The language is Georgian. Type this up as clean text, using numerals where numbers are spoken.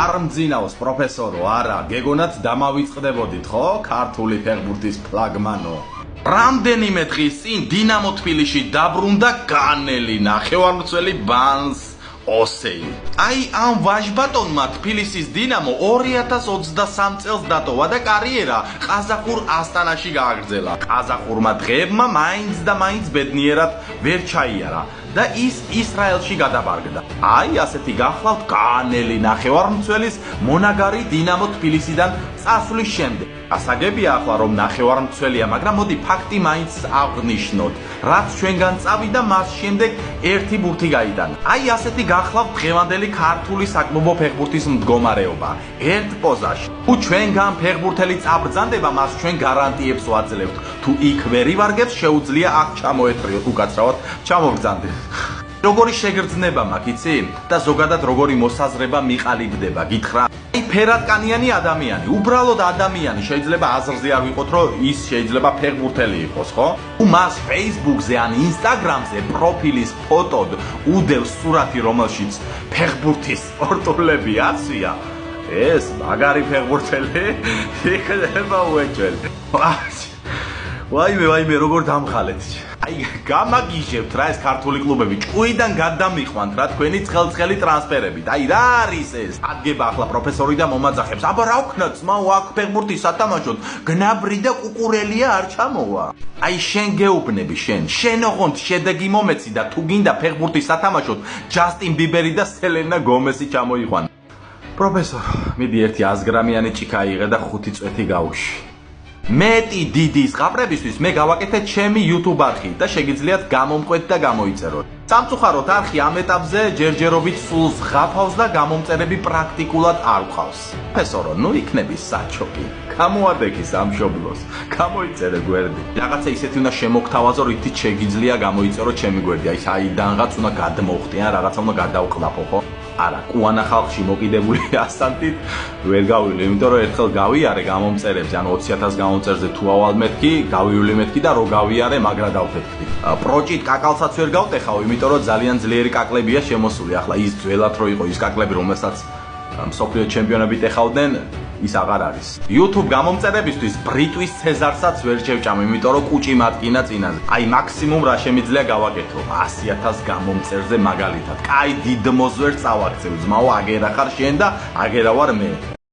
არ მძინავს პროფესორო, არა, გეგონათ დამავიწყდებოდით, ხო? ქართული ფეხბურთის ფლაგმანო. რამდენიმე დღის წინ დინამო თბილისში დაბრუნდა განელი ნახევარმცველი ბანს ოსეი. აი ამ ვაჟბატონმა თბილისის დინამო 2023 წელს დატოვა და კარიერა ყაზახურ ასტანაში გააგრძელა. ყაზახურმა დღეებმა მაინც და მაინც ბედნიერად ვერ ჩაიარა და ის ისრაელში გადაბარგდა. აი ასეთი გახლავთ განელი ნახევარმცველის მონაგარი დინამო თბილისიდან წასვლის შემდეგ. ასაგებია ახლა რომ ნახევარმცველია, მაგრამ მოდი ფაქტი მაინც აღვნიშნოთ, რაც ჩვენგან წავიდა მას შემდეგ ერთი ბურთი გაიტანა. აი ასეთი გახლავთ დღევანდელი ქართული საკლუბო ფეხბურთის მდგომარეობა. ერთ პოზაში. თუ ჩვენგან ფეხბურთელი წაბრძანდება, მას ჩვენ გარანტიებს ვაძლევთ. თუ იქ ვერ ივარგებს, შეუძლია აქ ჩამოეთრიოთ უკაცრავად, ჩამოგრძანდეთ. როგორი შეგრძნება მაქვს, იცი? და ზოგადად როგორი მოსაზრება მიყალიბდება, გითხრა? აი ფერატკანიანი ადამიანი, უბრალოდ ადამიანი, შეიძლება აზრზე არ ვიყოთ, რომ ის შეიძლება ფეხბურთელი იყოს, ხო? თუ მას Facebook-ზე ან Instagram-ზე პროფილის ფოტოდ უდევს სურათი, რომელშიც ფეხბურთის სპორტულები აცვია, ეს მაგარი ფეხბურთელი იქნება უეჭველი. ვაიმე, როგორ დამხალეთ. აი გამაგიჟებთ რა ეს ქართული კლუბები, ჭკუიდან გადამიყვანთ რა თქვენი ცხელ-ცხელი ტრანსფერებით. აი რა არის ეს? ადგება ახლა პროფესორი და მომაძახებს. აბა რა ვქნა ძმაო, აქ ფეხბურთი სათამაშოდ გნაბრი და კუკურელია არ ჩამოვა. აი შენ გეუბნები შენ ოღონდ შედეგი მომეცი და თუ გინდა ფეხბურთი სათამაშოდ ჯასტინ ბიბერი და სელენა გომესი ჩამოიყვანა. პროფესორო, მიდი ერთი 100 გრამიანი ჭიქა აიღე და 5 წვეთი გაუში. მეტი დიდი ზღაპრებისთვის მე გავაკეთე ჩემი YouTube არხი და შეგიძლიათ გამომყვეთ და გამოიწეროთ. სამწუხაროდ არხი ამ ეტაპზე ჯერჯერობით სულ ზღაფავს და გამომწერები პრაქტიკულად არ გვყავს. პროფესორო, ნუ იქნები საჩოკი. გამოადექი სამშობლოს. გამოიწერე გვერდი. რაღაცა ისეთი უნდა შემოგთავაზო, რითიც შეგიძლია გამოიწერო ჩემი გვერდი. აი საიდანღაც უნდა გადმოხტიან, რაღაცა უნდა გადავყლაპო, ხო? არა, კუანა ხალხში მოკიდებული ასანტით ვერ გავივლი, იმიტომ რომ ერთხელ გავიარე გამომწერებზე, ანუ 20,000 გამომწერზე თუ ავალ მეთქი, გავივლი მეთქი და რო გავიარე, მაგრა დავთეთქი. პროჭით კაკალსაც ვერ გავტეხავ, იმიტომ რომ ძალიან ძლიერი კაკლებია შემოსული. ახლა ის ძველად რო იყო ის კაკლები, რომელსაც მსოფლიო ჩემპიონები ტეხავდნენ, ის აღარ არის. YouTube გამომწერებისთვის ბრიტვის ცეზარსაც ვერ შევჭამ, იმიტომ რომ კუჭი მატკინა წინაზე. აი მაქსიმუმ რა შემიძლია გავაკეთო 100,000 გამომწერზე მაგალითად. კაი დიდ მოზვერს წავაქცევ, ძმაო, აგერა ხარ შენ და აგერა ვარ მე.